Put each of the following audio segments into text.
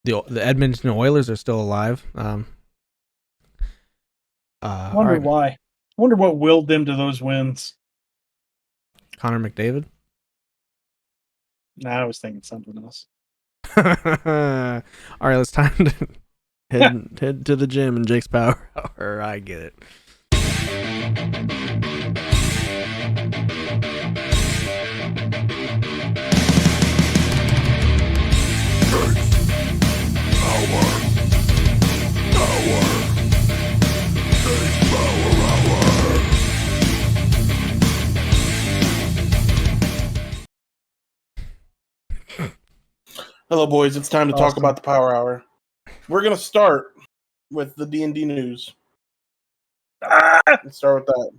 The Edmonton Oilers are still alive. Wonder why. I wonder what willed them to those wins. Connor McDavid. Nah, I was thinking something else. All right, it's time to head to the gym and Jake's Power Hour. I get it. Hello, boys. It's time to talk about the Power Hour. We're going to start with the D&D news. Let's start with that.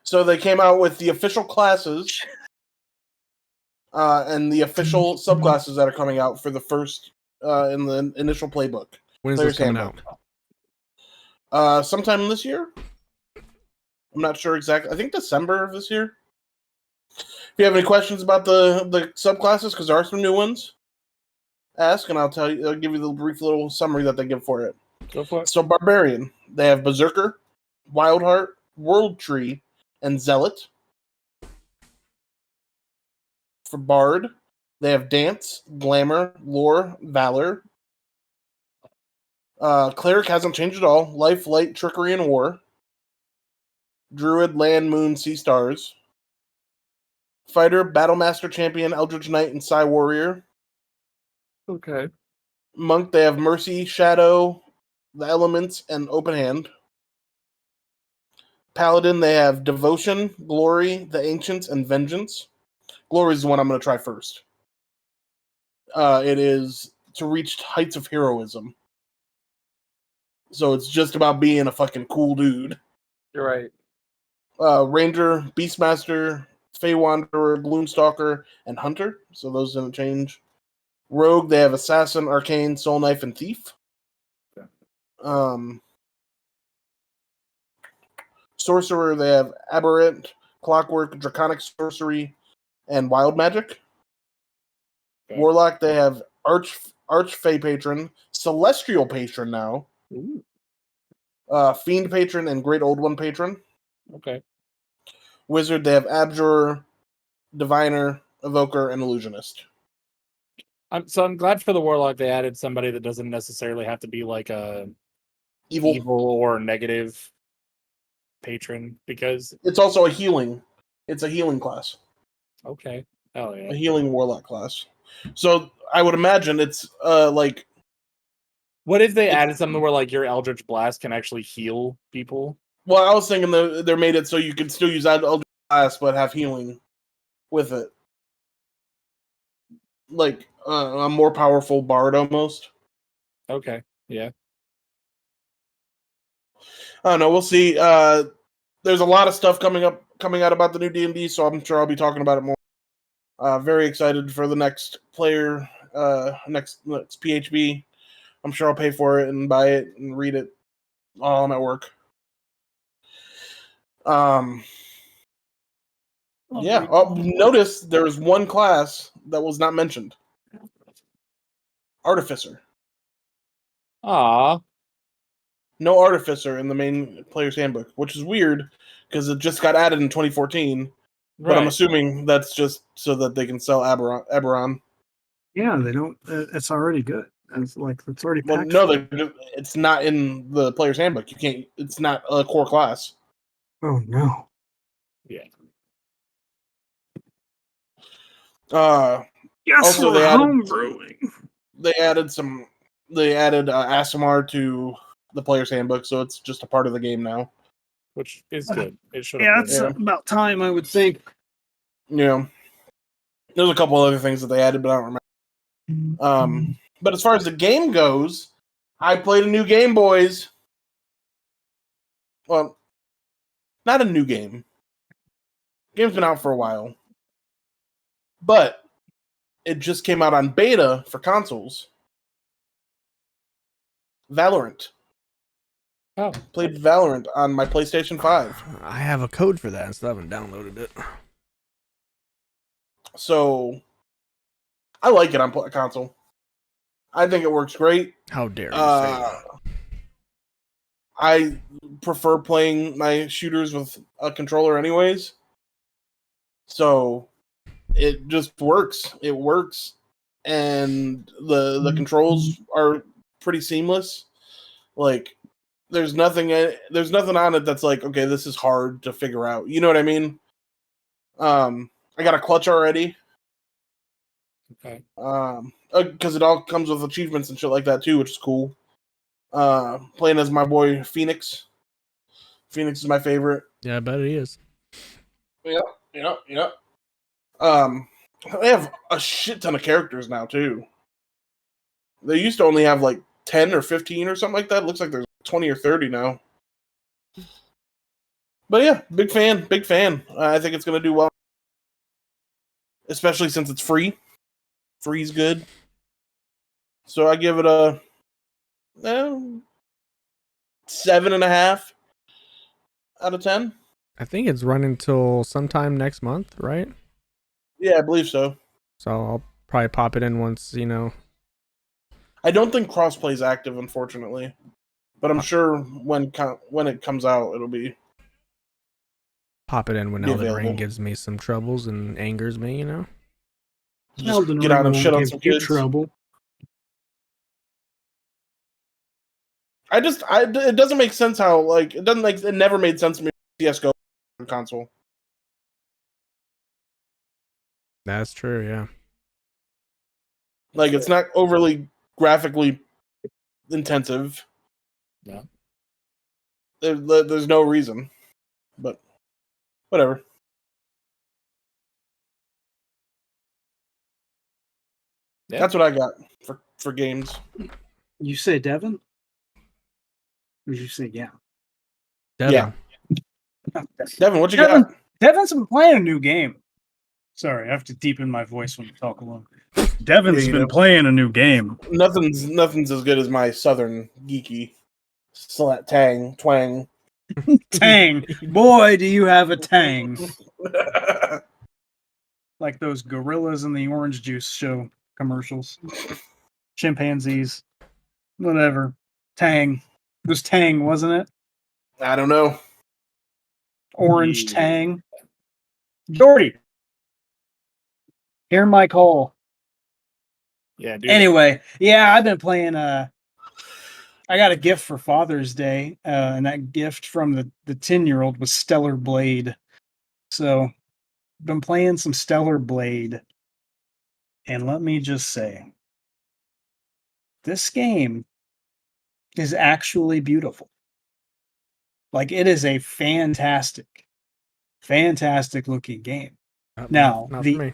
So they came out with the official classes and the official subclasses that are coming out for the first in the initial playbook. When is this coming out? Sometime this year. I'm not sure exactly. I think December of this year. If you have any questions about the subclasses, because there are some new ones, ask and I'll give you the brief little summary that they give for it. Go for it. So Barbarian, they have Berserker, Wildheart, World Tree, and Zealot. For Bard, they have Dance, Glamour, Lore, Valor. Cleric hasn't changed at all. Life, Light, Trickery, and War. Druid, Land, Moon, Sea, Stars. Fighter, Battlemaster, Champion, Eldritch Knight, and Psy Warrior. Okay. Monk, they have Mercy, Shadow, the Elements, and Open Hand. Paladin, they have Devotion, Glory, the Ancients, and Vengeance. Glory is the one I'm going to try first. It is to reach heights of heroism. So it's just about being a fucking cool dude. You're right. Ranger, Beastmaster, Fey Wanderer, Gloomstalker, and Hunter. So those didn't change. Rogue, they have Assassin, Arcane, Soul Knife, and Thief. Okay. Sorcerer, they have Aberrant, Clockwork, Draconic Sorcery, and Wild Magic. Okay. Warlock, they have Archfey Patron, Celestial Patron now. Ooh. Fiend Patron, and Great Old One Patron. Okay. Wizard, they have Abjurer, Diviner, Evoker, and Illusionist. I'm glad for the Warlock they added somebody that doesn't necessarily have to be like a evil or negative patron, because it's also a healing. It's a healing class. Okay. Oh yeah. A healing Warlock class. So I would imagine it's like. What if they added something where like your Eldritch Blast can actually heal people? Well, I was thinking they made it so you could still use that Eldritch Blast but have healing with it. Like a more powerful bard almost. Okay, yeah. I don't know. We'll see. There's a lot of stuff coming out about the new D&D, so I'm sure I'll be talking about it more. Very excited for the next player, next PHB. I'm sure I'll pay for it and buy it and read it while I'm at work. Yeah. Notice there was one class that was not mentioned. Artificer. Ah. No Artificer in the main player's handbook, which is weird because it just got added in 2014. Right. But I'm assuming that's just so that they can sell Eberron. Yeah, they don't. It's already good. It's already. Well, no, it's not in the player's handbook. You can't. It's not a core class. Oh no. Yeah. Yes, also we're homebrewing. They added Aasimar to the player's handbook, so it's just a part of the game now. Which is good. It should. Yeah, it's about time, I would think. Yeah. There's a couple other things that they added, but I don't remember. But as far as the game goes, I played a new game, boys. Well, not a new game. The game's been out for a while. But it just came out on beta for consoles. Valorant. Oh. Played Valorant on my PlayStation 5. I have a code for that and still haven't downloaded it. So, I like it on console. I think it works great. How dare you say that? I prefer playing my shooters with a controller anyways. So it just works. It works. And the controls are pretty seamless. Like there's nothing on it that's like, okay, this is hard to figure out. You know what I mean? I got a clutch already. Okay. Because it all comes with achievements and shit like that too, which is cool. Playing as my boy Phoenix. Phoenix is my favorite. Yeah, I bet he is. Yeah. They have a shit ton of characters now too. They used to only have like 10 or 15 or something like that. It looks like there's 20 or 30 now. But yeah, big fan. I think it's gonna do well, especially since it's free. Free's good. So I give it a 7.5 out of 10. I think it's running till sometime next month, right? Yeah, I believe so. So I'll probably pop it in once, I don't think crossplay is active, unfortunately, but I'm sure when it comes out, it'll be. Pop it in when Be Elden available. Ring gives me some troubles and angers me, Just Elden get Ring on and won't shit on give some you kids. trouble. It doesn't make sense how it never made sense to me. CS:GO console. That's true, yeah. Like it's not overly graphically intensive. Yeah. There's no reason, but whatever. Yeah. That's what I got for games. You say Devin? Or did you say yeah? Devin. Yeah. Devin, what you got? Devin's been playing a new game. Sorry, I have to deepen my voice when you talk alone. Devin's Yeah, you been know. playing a new game. Nothing's as good as my southern geeky twang. Tang. Boy, do you have a tang. Like those gorillas in the orange juice show commercials. Chimpanzees. Whatever. Tang. It was Tang, wasn't it? I don't know. Orange Yeah. Tang. Doherty. Hear my call. Yeah, dude. Anyway, yeah, I've been playing. I got a gift for Father's Day, and that gift from the 10-year-old was Stellar Blade. So, been playing some Stellar Blade, and let me just say, this game is actually beautiful. Like it is a fantastic looking game. Now, not the for me.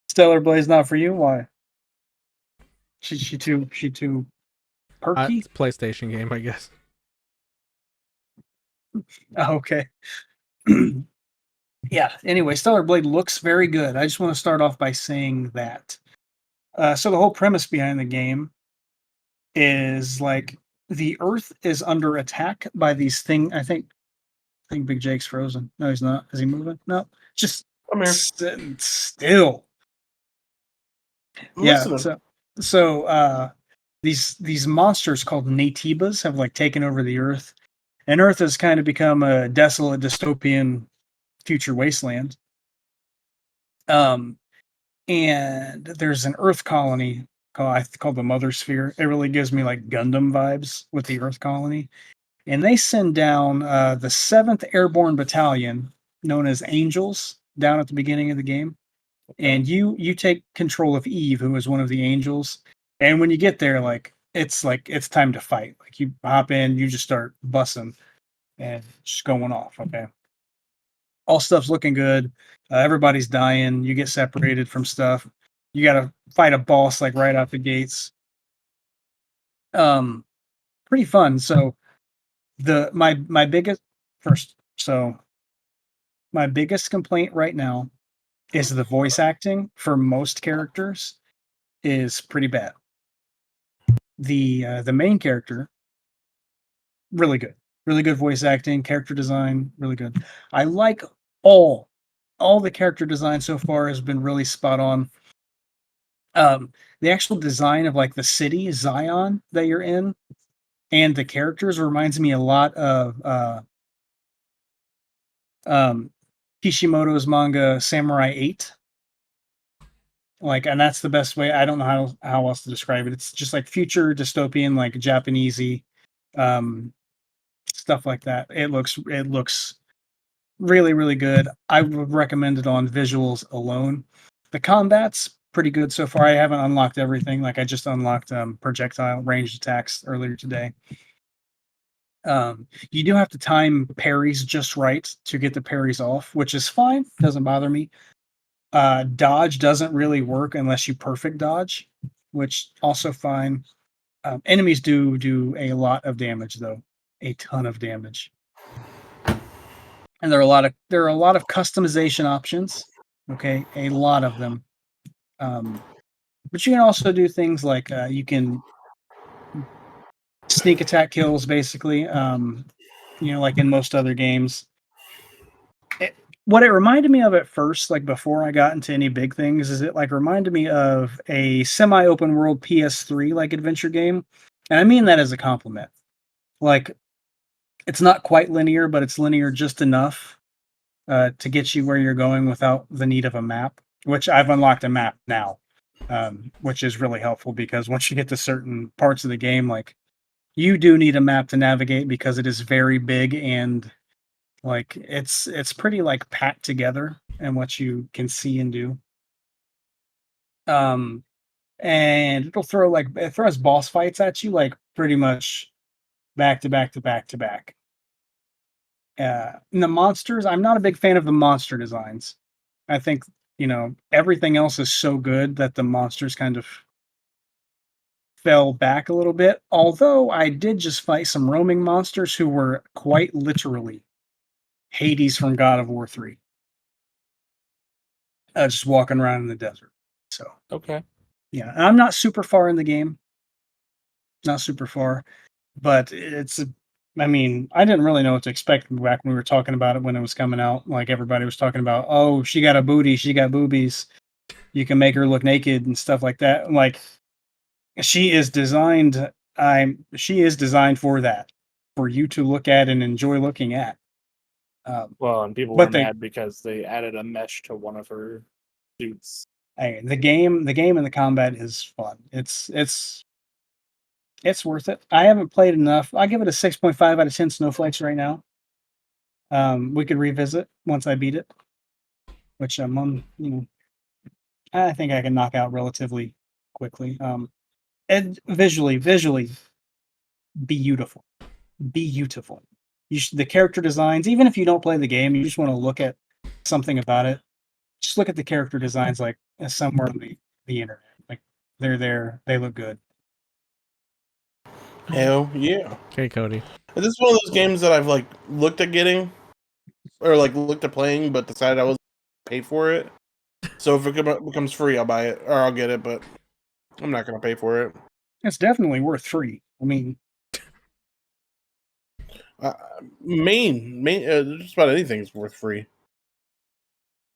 Stellar Blade's not for you. Why? She too perky. It's a PlayStation game, I guess. Oh, okay. Yeah. Anyway, Stellar Blade looks very good. I just want to start off by saying that. So the whole premise behind the game is like the Earth is under attack by these things. I think Big Jake's frozen. No, he's not. Is he moving? No, just I'm here. still. I'm Yeah. listening. So these monsters called Natibas have like taken over the Earth, and Earth has kind of become a desolate dystopian future wasteland. And there's an Earth colony called the Mother Sphere. It really gives me like Gundam vibes with the Earth colony. And they send down the 7th Airborne Battalion, known as Angels, down at the beginning of the game. And you take control of Eve, who is one of the Angels. And when you get there, it's time to fight. Like you hop in, you just start bussing and just going off. Okay. All stuff's looking good. Everybody's dying. You get separated from stuff. You got to fight a boss like right out the gates. Pretty fun. So my biggest complaint right now is the voice acting for most characters is pretty bad. The main character, really good voice acting, character design, really good. I like all the character design so far has been really spot on. The actual design of like the city Zion that you're in and the characters reminds me a lot of Kishimoto's manga Samurai 8. Like, and that's the best way. I don't know how else to describe it. It's just like future dystopian, like Japanesey, stuff like that. It looks really, really good. I would recommend it on visuals alone. The combat's pretty good so far. I haven't unlocked everything. Like I just unlocked projectile ranged attacks earlier today. You do have to time parries just right to get the parries off, which is fine. Doesn't bother me. Dodge doesn't really work unless you perfect dodge, which also fine. Enemies do a lot of damage though, a ton of damage, and there are a lot of customization options. Okay, a lot of them. But you can also do things like you can sneak attack kills, basically. Like in most other games. What it reminded me of at first, like before I got into any big things, is it like reminded me of a semi-open world PS3 like adventure game, and I mean that as a compliment. Like, it's not quite linear, but it's linear just enough to get you where you're going without the need of a map. Which I've unlocked a map now, which is really helpful because once you get to certain parts of the game, like you do need a map to navigate because it is very big and like it's pretty like packed together and what you can see and do. Um and it throws boss fights at you like pretty much back to back to back to back. And the monsters, I'm not a big fan of the monster designs. I think, everything else is so good that the monsters kind of fell back a little bit. Although I did just fight some roaming monsters who were quite literally Hades from God of War 3. Just walking around in the desert. So, Okay. yeah, and I'm not super far in the game. Not super far, but I mean, I didn't really know what to expect back when we were talking about it when it was coming out. Like everybody was talking about, oh, she got a booty, she got boobies. You can make her look naked and stuff like that. Like she is designed. She is designed for that, for you to look at and enjoy looking at. Well, and people But were mad because they added a mesh to one of her suits. the game and the combat is fun. It's worth it. I haven't played enough. I give it a 6.5 out of 10 snowflakes right now. We could revisit once I beat it, which I'm on. I think I can knock out relatively quickly. And visually, beautiful, beautiful. The character designs, even if you don't play the game, you just want to look at something about it. Just look at the character designs, like somewhere on the internet. Like they're there, they look good. Hell yeah. Okay, Cody. This is one of those games that I've like looked at getting or like looked at playing, but decided I was pay for it. So if it becomes free, I'll buy it or I'll get it, but I'm not gonna pay for it. It's definitely worth $3. I mean, Just about anything's worth free.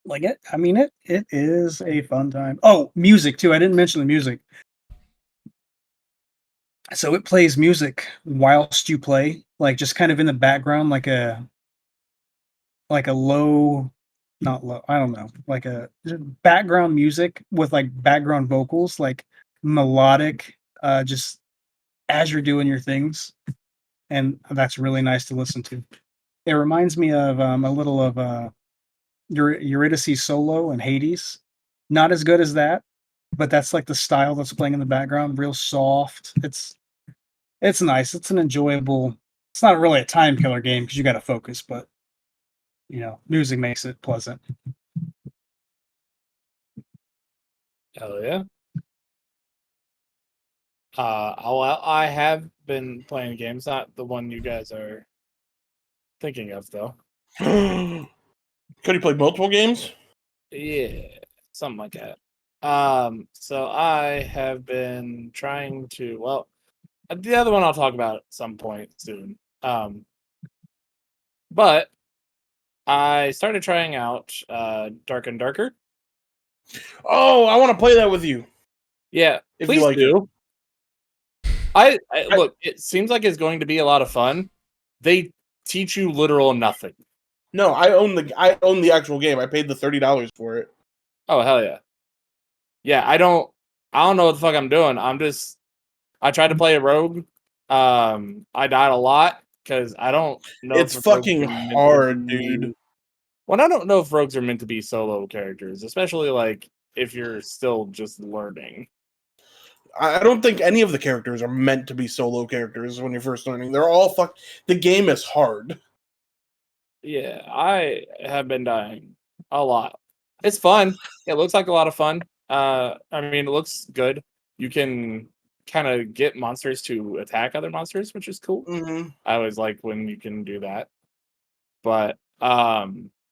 like it. I mean, it is a fun time. Oh, music too. I didn't mention the music. So it plays music whilst you play, like just kind of in the background, like a low, not low, I don't know, like a background music with like background vocals, like melodic, just as you're doing your things, and that's really nice to listen to. It reminds me of a little of Eurydice Solo and Hades. Not as good as that, but that's like the style that's playing in the background, real soft. It's nice. It's an enjoyable. It's not really a time killer game because you got to focus, but music makes it pleasant. Hell yeah. I have been playing games, not the one you guys are thinking of, though. Could you play multiple games? Yeah, something like that. So I have been trying to. Well, the other one I'll talk about at some point soon. But I started trying out Dark and Darker. Oh, I want to play that with you. Yeah, If please you like do. I look. It seems like it's going to be a lot of fun. They teach you literal nothing. No, I own the actual game. I paid the $30 for it. Oh hell yeah. Yeah, I don't know what the fuck I'm doing. I tried to play a rogue. I died a lot because I don't know It's if rogues fucking are meant to hard, be- dude. Well, I don't know if rogues are meant to be solo characters, especially like if you're still just learning. I don't think any of the characters are meant to be solo characters when you're first learning. They're all the game is hard. Yeah, I have been dying a lot. It's fun. It looks like a lot of fun. I mean, it looks good. You can kind of get monsters to attack other monsters, which is cool. Mm-hmm. I always like when you can do that. But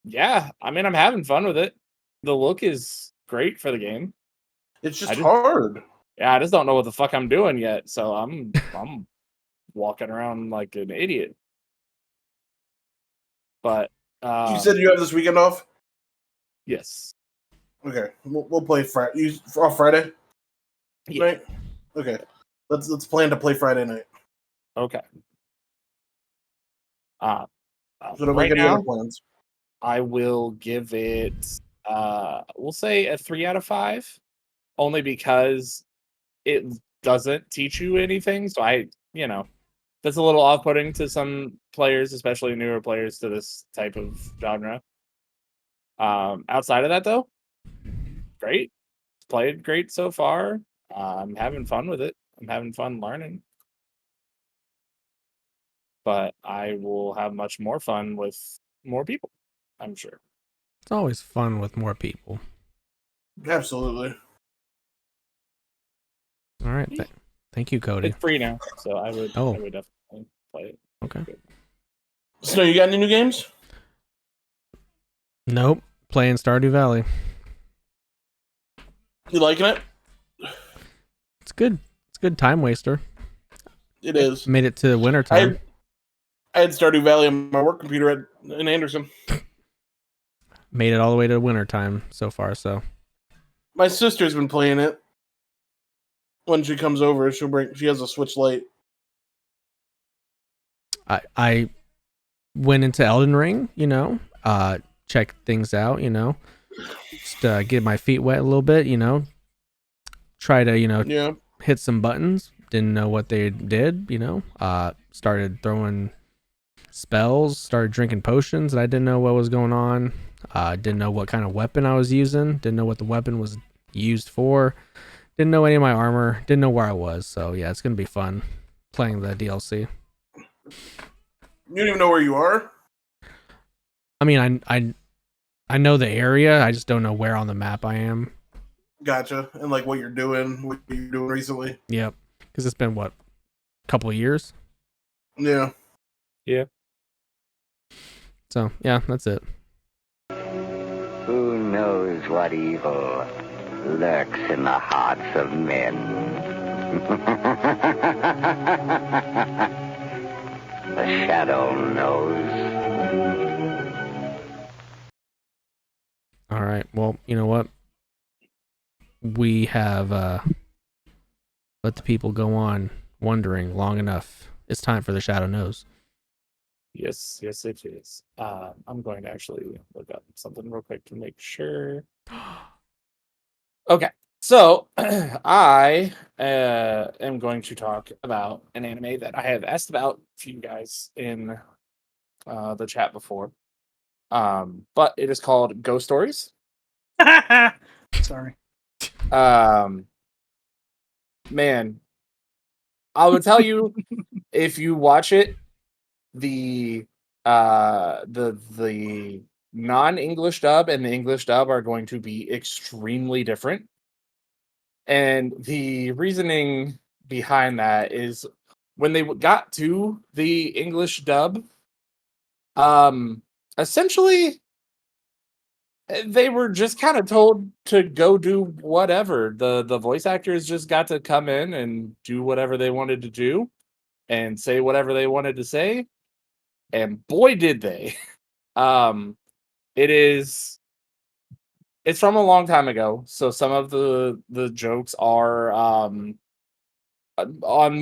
yeah, I mean, I'm having fun with it. The look is great for the game. It's just I just- hard. Yeah, I just don't know what the fuck I'm doing yet, so I'm walking around like an idiot. But You said you have this weekend off? yes. Okay, we'll play Friday. You off Friday Yeah. night? Okay, let's plan to play Friday night. Okay. So don't Right make any other now, plans. I will give it we'll say a 3 out of 5, only because it doesn't teach you anything. So that's a little off-putting to some players, especially newer players to this type of genre. Outside of that though, great. Played great so far. I'm having fun with it. I'm having fun learning. But I will have much more fun with more people, I'm sure. It's always fun with more people. Absolutely. All right. Thank you, Cody. It's free now, so I would definitely play it. Okay. So you got any new games? Nope. Playing Stardew Valley. You liking it? It's good. It's a good time waster. It is. Made it to winter time. I had Stardew Valley on my work computer in Anderson. Made it all the way to winter time so far. So My sister's been playing it. When she comes over, she has a Switch Lite. I went into Elden Ring. Check things out. Just get my feet wet a little bit. Try to Yeah. hit some buttons. Didn't know what they did. Started throwing spells. Started drinking potions. And I didn't know what was going on. Didn't know what kind of weapon I was using. Didn't know what the weapon was used for. Didn't know any of my armor. Didn't know where I was. So yeah, it's gonna be fun playing the DLC. You don't even know where you are? I mean, I know the area. I just don't know where on the map I am. Gotcha. And like what you're doing recently. Yep. Because it's been what, a couple of years. Yeah. Yeah. So yeah, that's it. Who knows what evil lurks in the hearts of men? The shadow knows. All right. Well, you know what? We have let the people go on wondering long enough. It's time for the Shadow Knows. Yes, it is. I'm going to actually look up something real quick to make sure. Okay, so I am going to talk about an anime that I have asked about to you guys in the chat before. But it is called Ghost Stories. Sorry. Man, I would tell you if you watch it, the non-English dub and the English dub are going to be extremely different. And the reasoning behind that is when they got to the English dub, essentially they were just kind of told to go do whatever. The voice actors just got to come in and do whatever they wanted to do and say whatever they wanted to say. And boy did they. It is It's from a long time ago, so some of the jokes are on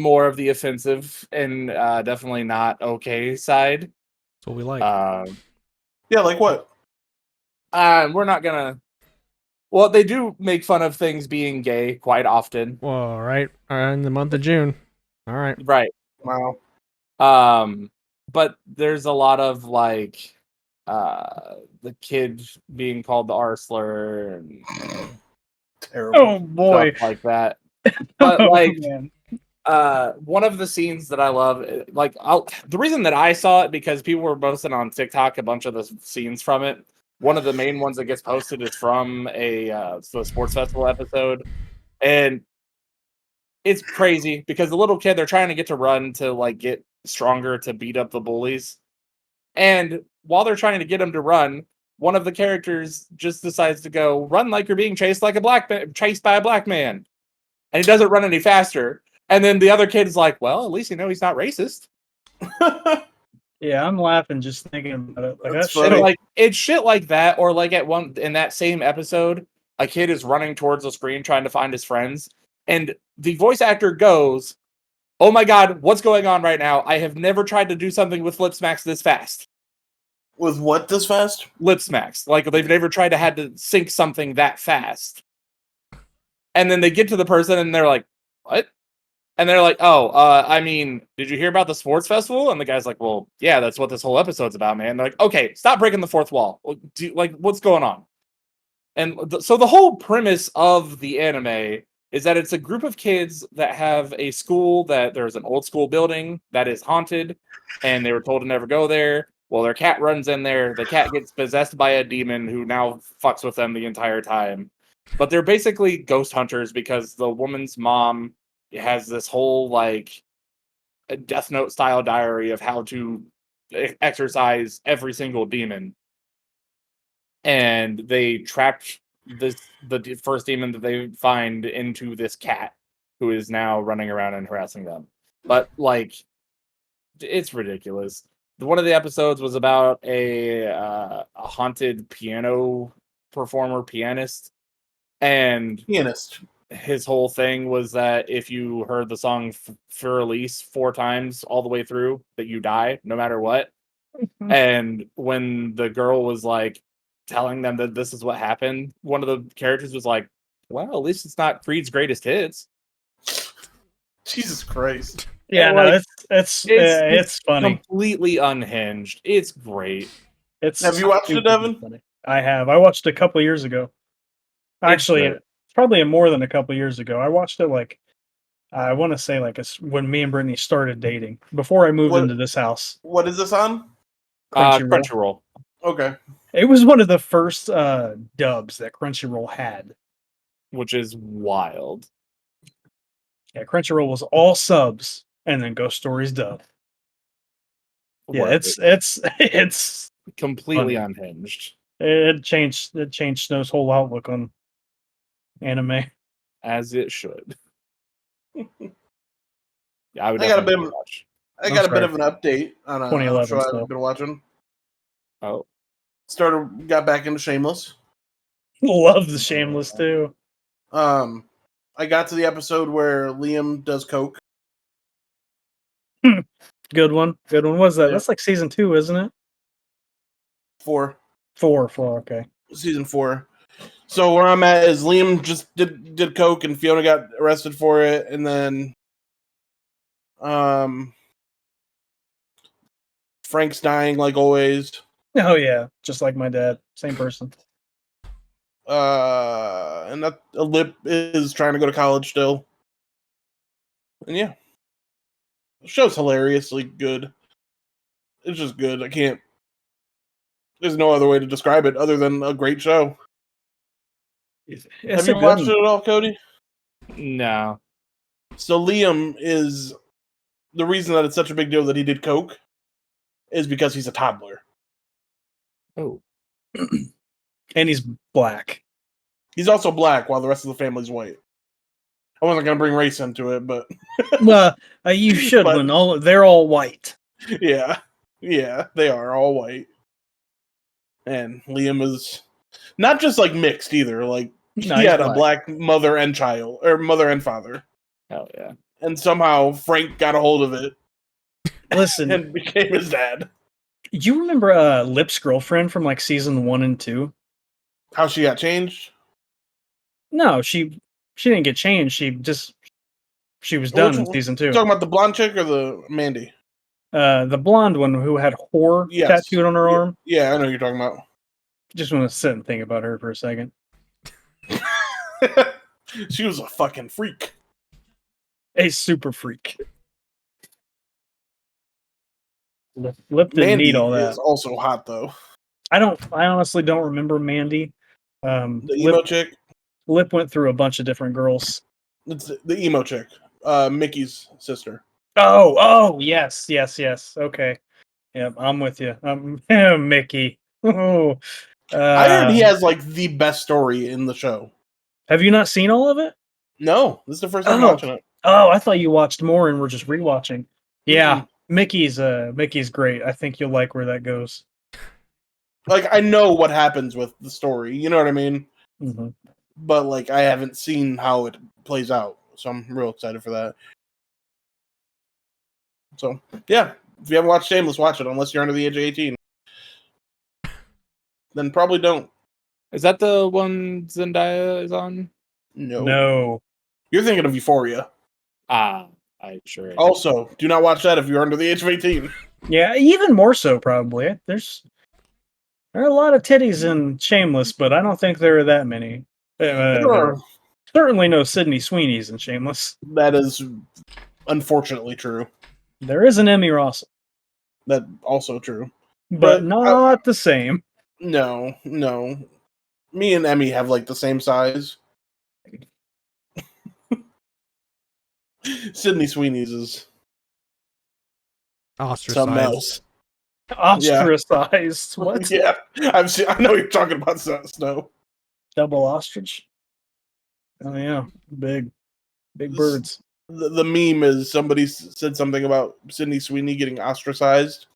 more of the offensive and definitely not okay side. That's what we like. Yeah, like what? We're not gonna. Well, they do make fun of things being gay quite often. Well, right. In the month of June. All right. Right. Wow. But there's a lot of like the kid being called the R slur and Terrible. Oh boy. stuff like that. But Oh, like man. one of the scenes that I love, the reason that I saw it because people were posting on TikTok a bunch of the scenes from it. One of the main ones that gets posted is from the sports festival episode, and it's crazy because the little kid they're trying to get to run to like get stronger to beat up the bullies, and while they're trying to get him to run, one of the characters just decides to go run like you're being chased by a black man, and he doesn't run any faster. And then the other kid is like, well, at least you know he's not racist. Yeah, I'm laughing just thinking about it. Like That's that funny. shit. Like it's shit like that, or like in that same episode, a kid is running towards the screen trying to find his friends, and the voice actor goes, "Oh my god, what's going on right now? I have never tried to do something with lip smacks this fast." With what this fast? Lip smacks, like they've never tried to had to sync something that fast. And then they get to the person and they're like, "What?" And they're like, "Oh, I mean, did you hear about the sports festival?" And the guy's like, "Well, yeah, that's what this whole episode's about, man." They're like, "Okay, stop breaking the fourth wall. What's going on?" And so the whole premise of the anime is that it's a group of kids that have a school that there's an old school building that is haunted, and they were told to never go there. Well, their cat runs in there. The cat gets possessed by a demon who now fucks with them the entire time. But they're basically ghost hunters because the woman's mom has this whole like a Death Note style diary of how to exorcise every single demon. And they trapped the first demon that they find into this cat who is now running around and harassing them. But like it's ridiculous. One of the episodes was about a haunted piano pianist, and Pianist. his whole thing was that if you heard the song for release 4 times all the way through, that you die no matter what. And when the girl was like telling them that this is what happened, one of the characters was like, "Well, at least it's not Creed's greatest hits." Jesus Christ. Yeah, Like, no, it's funny. Completely unhinged. It's great. It's Have you watched it, stupidly Devin? funny. I have. I watched it a couple years ago. Actually, good. it's probably more than a couple years ago. I watched it like I want to say like when me and Brittany started dating before I moved What- into this house. What is this on? Crunchyroll. Okay. It was one of the first dubs that Crunchyroll had. Which is wild. Yeah, Crunchyroll was all subs and then Ghost Stories dub. Yeah, Word. it's Completely funny. unhinged. It changed Snow's whole outlook on anime. As it should. Yeah, I would I got a definitely bit- watch. I I'm got a sorry. bit of an update on a 2011 show stuff. I've been watching. Oh, Got back into Shameless. Love the Shameless too. I got to the episode where Liam does coke. Good one. Good one. What's that? Yeah. That's like season 2, isn't it? 4. 4. Okay. Season 4. So where I'm at is Liam just did coke and Fiona got arrested for it, and then Frank's dying like always. Oh yeah, just like my dad, same person. And that Lip is trying to go to college still. And yeah. The show's hilariously good. It's just good. There's no other way to describe it other than a great show. Have you watched it at all, Cody? no. So Liam is the reason that it's such a big deal that he did coke is because he's a toddler. Oh. And he's black. He's also black while the rest of the family's white. I wasn't going to bring race into it, but Well, you should But- when they're all white. yeah, they are all white. And Liam is Not just like mixed either. Like No, he he's had a black mother and child, or mother and father, Hell yeah. and somehow Frank got a hold of it Listen, and became his dad. you remember Lip's girlfriend from like season 1 and 2? How she got changed? No, she didn't get changed. She was done in season 2. Talking about the blonde chick or the Mandy? The blonde one who had whore Yes. tattooed on her arm. Yeah, I know who you're talking about. Just want to sit and think about her for a second. She was a fucking freak. A super freak. Lip didn't Mandy need all that. is also hot though. I honestly don't remember Mandy. The emo chick. Lip went through a bunch of different girls. It's the emo chick. Mickey's sister. Oh, yes. Okay. Yep, I'm with you. Mickey. Oh, I heard he has like the best story in the show. Have you not seen all of it? No, this is the first time Oh. watching it. Oh, I thought you watched more and were just rewatching. Yeah, Mickey's great. I think you'll like where that goes. Like I know what happens with the story, you know what I mean? Mm-hmm. But like I haven't seen how it plays out, so I'm real excited for that. So yeah, if you haven't watched Shameless, watch it unless you're under the age of 18. Then probably don't. Is that the one Zendaya is on? No. You're thinking of Euphoria. I sure am. Also, do not watch that if you're under the age of 18. Yeah, even more so probably. There are a lot of titties in Shameless, but I don't think there are that many. There are. Certainly no Sydney Sweeney's in Shameless. That is unfortunately true. There is an Emmy Ross, That also true. but not the same. No. Me and Emmy have like the same size. Sydney Sweeney's is something Ostracized. else. Ostracized. What? Yeah, I know you're talking about Snow. Double ostrich? Oh yeah, big birds. The meme is somebody said something about Sydney Sweeney getting ostracized,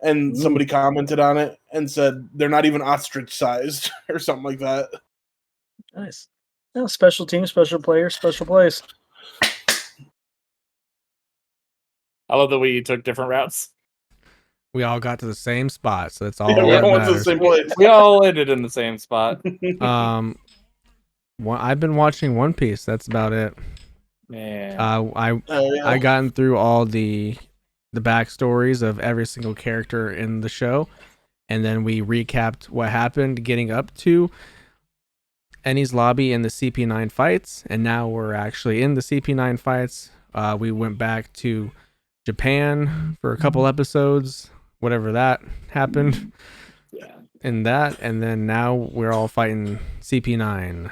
and somebody commented on it and said they're not even ostrich-sized or something like that. Nice. No, special team, special player, special place. I love the way you took different routes. We all got to the same spot, so that's all Yeah, we that all went to the matters. same place. We all ended in the same spot. I've been watching One Piece. That's about it. Man. I gotten through all the backstories of every single character in the show, and then we recapped what happened getting up to Ennie's lobby and the CP9 fights, and now we're actually in the CP9 fights. We went back to Japan for a couple episodes, whatever that happened. Yeah. And then now we're all fighting CP9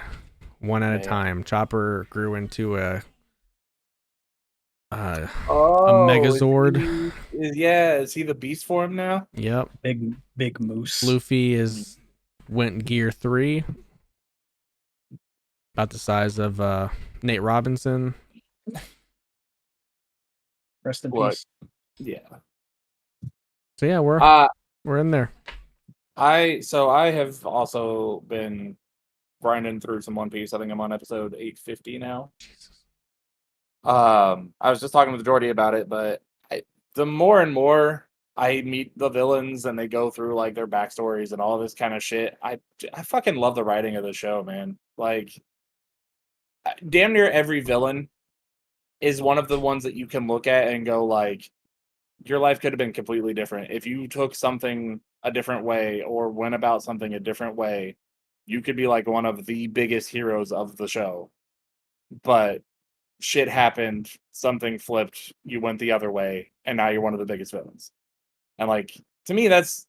one at a time. Chopper grew into a Megazord. Is he the beast form now? Yep. Big moose. Luffy went gear 3. About the size of Nate Robinson. Rest in What? peace. Yeah. So yeah, we're in there. I have also been grinding through some One Piece. I think I'm on episode 850 now. I was just talking with Jordy about it, but the more and more I meet the villains and they go through like their backstories and all this kind of shit, I fucking love the writing of the show, man. Like, damn near every villain is one of the ones that you can look at and go like, your life could have been completely different if you took something a different way or went about something a different way. You could be like one of the biggest heroes of the show, but shit happened, something flipped, you went the other way, and now you're one of the biggest villains. And like, to me, that's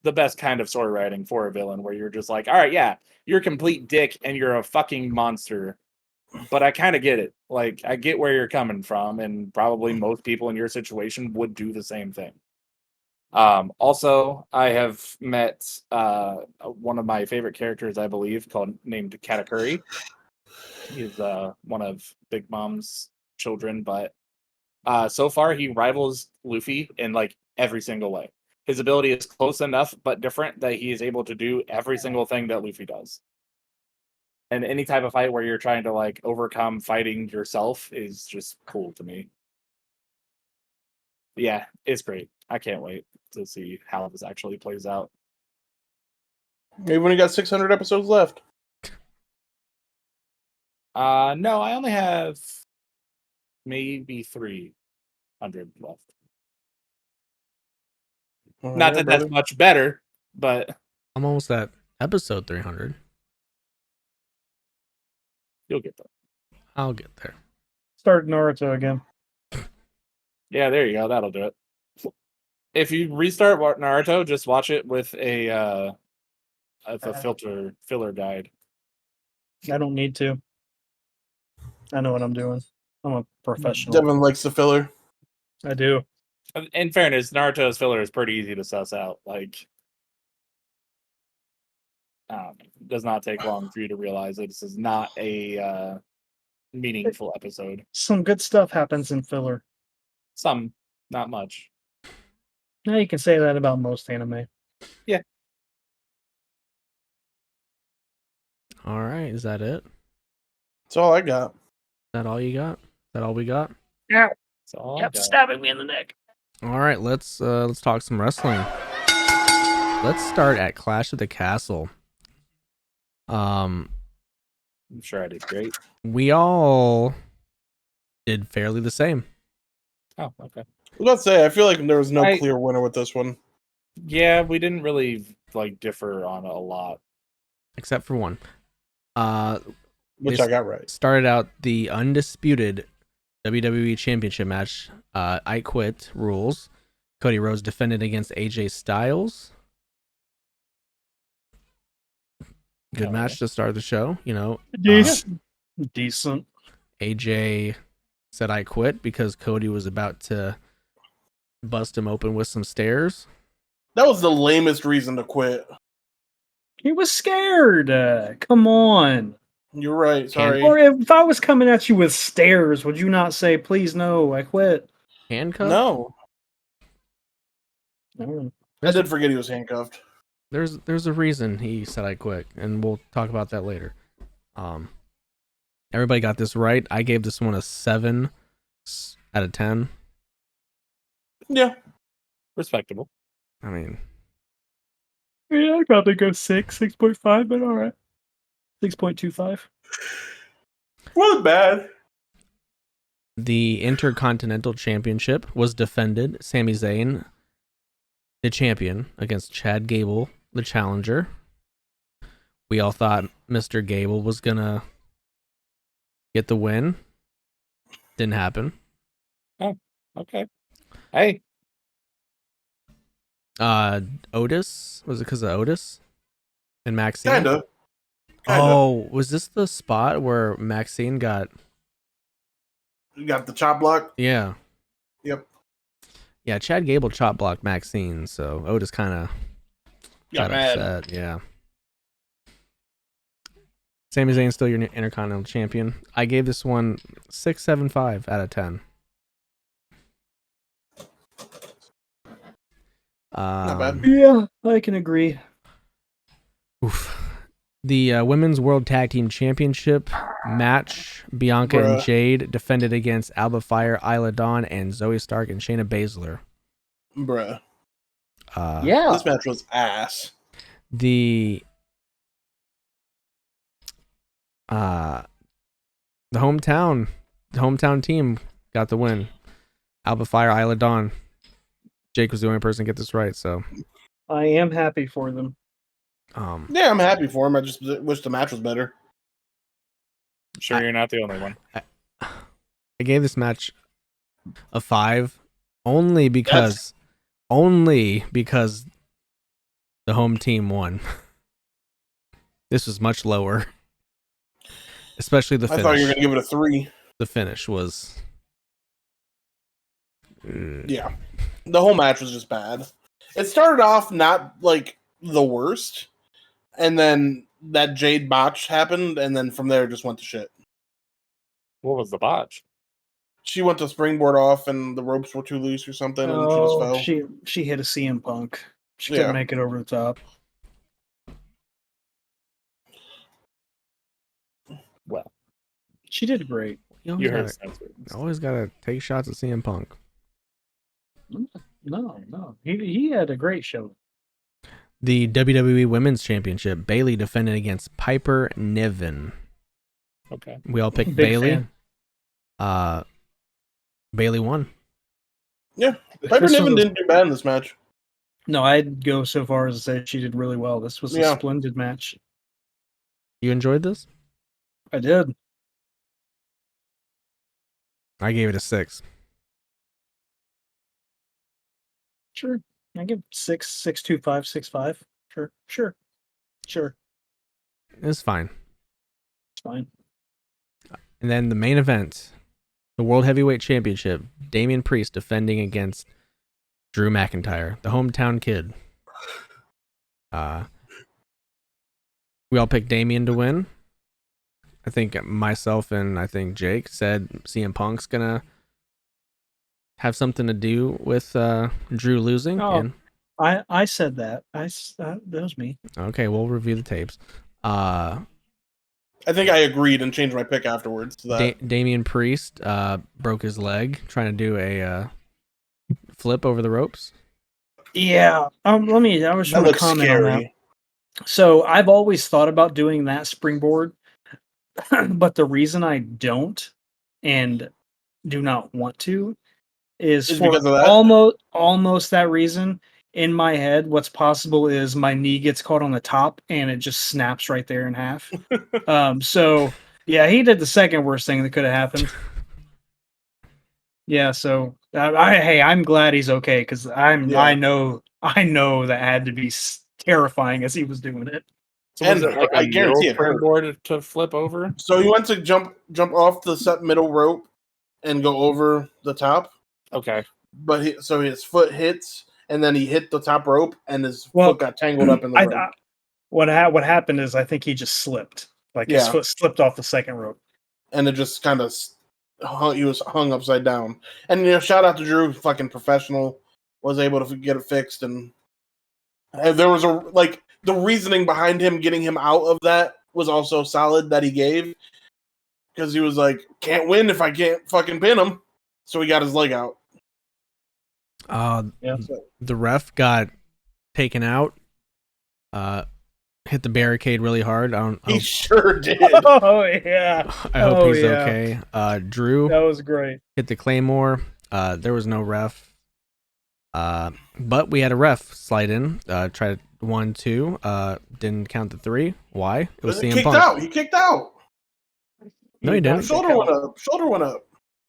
the best kind of story writing for a villain, where you're just like, all right, yeah, you're a complete dick and you're a fucking monster, but I kind of get it. Like, I get where you're coming from, and probably most people in your situation would do the same thing. Also, I have met one of my favorite characters, I believe, named Katakuri. He's one of Big Mom's children, but so far he rivals Luffy in like every single way. his ability is close enough but different that he is able to do every single thing that Luffy does. And any type of fight where you're trying to like overcome fighting yourself is just cool to me. Yeah, it's great. I can't wait to see how this actually plays out. Maybe when you got 600 episodes left. No, I only have maybe 300 left. All Not right, that brother. that's much better, but I'm almost at episode 300. you'll get there. I'll get there. Start Naruto again. Yeah, there you go. That'll do it. If you restart Naruto, just watch it with a filler guide. I don't need to. I know what I'm doing. I'm a professional. Devin likes the filler. I do. In fairness, Naruto's filler is pretty easy to suss out. Like, it does not take long for you to realize that this is not a meaningful episode. Some good stuff happens in filler. Some, not much. Now you can say that about most anime. All right, is that it? Is That's all I got. that all you got? Is that all we got? Yeah. So all I Kept got. stabbing me in the neck. All right, let's talk some wrestling. Let's start at Clash of the Castle. I'm sure I did great. We all did fairly the same. Oh, okay. I was about to say, I feel like there was no I- clear winner with this one. Yeah, we didn't really like differ on a lot. Except for one. Which They I got right. started out the undisputed WWE Championship match. I Quit rules. Cody Rhodes defended against AJ Styles. Good Oh, match to start the show. You know, Decent. Decent. AJ said I quit because Cody was about to bust him open with some stairs. That was the lamest reason to quit. He was scared. Come on. You're right. Sorry. Or if I was coming at you with stairs, would you not say, please no, I quit? Handcuff? No. No. I did forget he was handcuffed. There's a reason he said I quit, and we'll talk about that later. Everybody got this right. I gave this one a 7 out of 10. Yeah. Respectable. I mean, Yeah, I'd probably go 6.5, but all right. 6.25. Wasn't bad. the Intercontinental Championship was defended. Sami Zayn, the champion, against Chad Gable, the challenger. We all thought Mr. Gable was gonna get the win. Didn't happen. Okay. Hey, Otis, was it because of Otis and Maxine? Kinda. Oh, was this the spot where Maxine got? You got the chop block? Yeah, Yep. yeah. Chad Gable chop blocked Maxine, so Otis kind of Got mad. upset. Yeah. Sami Zayn's still your Intercontinental Champion. I gave this one 6.75 out of 10. Not bad. Yeah, I can agree. Oof. The Women's World Tag Team Championship match, Bianca and Bruh. Jade defended against Alba Fire, Isla Dawn, and Zoe Stark and Shayna Baszler. Bruh. Yeah. This match was ass. The hometown team got the win. Alba Fire, Isla Dawn. Jake was the only person to get this right, so I am happy for them. Yeah, I'm happy for him. I just wish the match was better. I'm sure you're not the only one. I gave this match a 5 only because the home team won. This was much lower. Especially the I finish. thought you were gonna give it a 3. The finish was Yeah. The whole match was just bad. It started off not like the worst, and then that Jade botch happened, and then from there it just went to shit. What was the botch? She went to springboard off, and the ropes were too loose or something, and she just fell. She hit a CM Punk. She Yeah. couldn't make it over the top. Well, She did great. you heard Spencer. Always gotta take shots at CM Punk. No. He had a great show. The WWE Women's Championship, Bailey defended against Piper Niven. Okay. We all picked Big Bailey. fan. Bailey won. Yeah, Piper Niven didn't do bad in this match. No, I'd go so far as to say she did really well. This was a splendid match. You enjoyed this? I did. I gave it a 6. Sure. I give 6.25, 6.5. Sure. It's fine. It's fine. And then the main event, the World Heavyweight Championship, Damian Priest defending against Drew McIntyre, the hometown kid. We all picked Damian to win. I think myself and I think Jake said CM Punk's gonna have something to do with Drew losing. Oh, And I said that. That was me. okay, we'll review the tapes. I think I agreed and changed my pick afterwards. To that. Damian Priest broke his leg trying to do a flip over the ropes. Yeah. I was That trying to looks comment on that. scary. So I've always thought about doing that springboard, but the reason I don't and do not want to is for because of that? almost that reason. In my head, what's possible is my knee gets caught on the top and it just snaps right there in half. So yeah, he did the second worst thing that could have happened. Yeah, so I'm glad he's okay because I know that had to be terrifying as he was doing it. So was And it like I a guarantee it hurt. springboard to flip over? So he went to jump off the set middle rope and go over the top, Okay. but his foot hits, and then he hit the top rope, and his foot got tangled up in the rope. What happened is I think he just slipped. Like his foot slipped off the second rope. And it just kind of he was hung upside down. And shout out to Drew, fucking professional, was able to get it fixed, and there was the reasoning behind him getting him out of that was also solid that he gave, because he was like, can't win if I can't fucking pin him, so he got his leg out. The ref got taken out, hit the barricade really hard. He sure did. Oh yeah. I hope he's okay. Drew That was great. hit the Claymore. There was no ref. But we had a ref slide in, try 1, 2, didn't count the 3. Why? It was CM Punk. He kicked out. No, he didn't. Shoulder went up.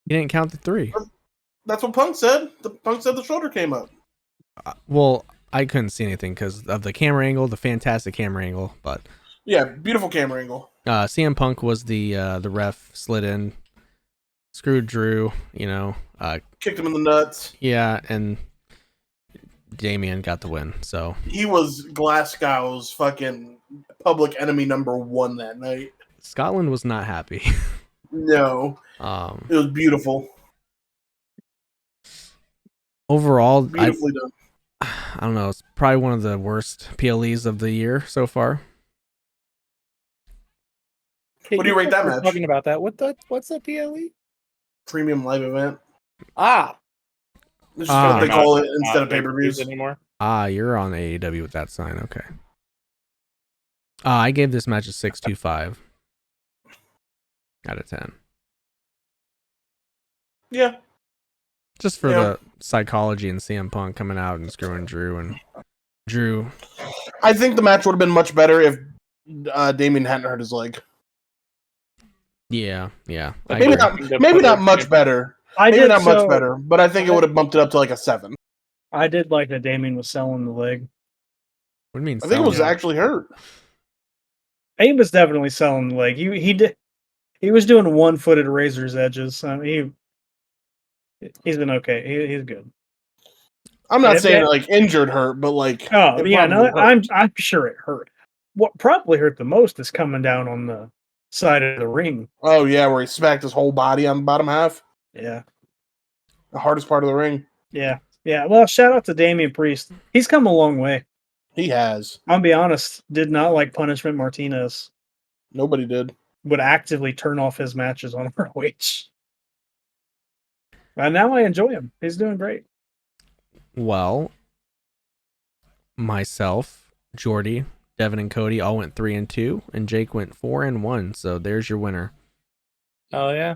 He didn't count the 3. That's what Punk said. Punk said the shoulder came up. Well, I couldn't see anything because of the camera angle, the fantastic camera angle. But yeah, beautiful camera angle. CM Punk was the ref, slid in, screwed Drew. Kicked him in the nuts. Yeah, and Damian got the win. So he was Glasgow's fucking public enemy number 1 that night. Scotland was not happy. No, it was beautiful. Overall, beautifully done. I don't know. It's probably one of the worst PLEs of the year so far. Hey, what do you rate that match? Talking about that. What's the PLE? Premium live event. This is what they call it instead of pay-per-views anymore. You're on AEW with that sign. Okay. I gave this match a 6.25 out of 10. Yeah. Just for the psychology and CM Punk coming out and screwing Drew. I think the match would have been much better if Damian hadn't hurt his leg. Yeah. Maybe not much better. Much better, but I think it would have bumped it up to like a 7. I did like that Damian was selling the leg. What do you mean? I think it was actually hurt. He was definitely selling the leg. He was doing 1-footed razor's edges. He's been okay. He's good. I'm not saying like injured hurt, but like I'm sure it hurt. What probably hurt the most is coming down on the side of the ring. Oh yeah, where he smacked his whole body on the bottom half. Yeah. The hardest part of the ring. Yeah. Yeah. Well, shout out to Damian Priest. He's come a long way. He has. I'll be honest, did not like Punishment Martinez. Nobody did. Would actively turn off his matches on ROH. And now I enjoy him. He's doing great. Well, myself, Jordy, Devin, and Cody all went 3-2, and Jake went 4-1. So there's your winner. Oh yeah.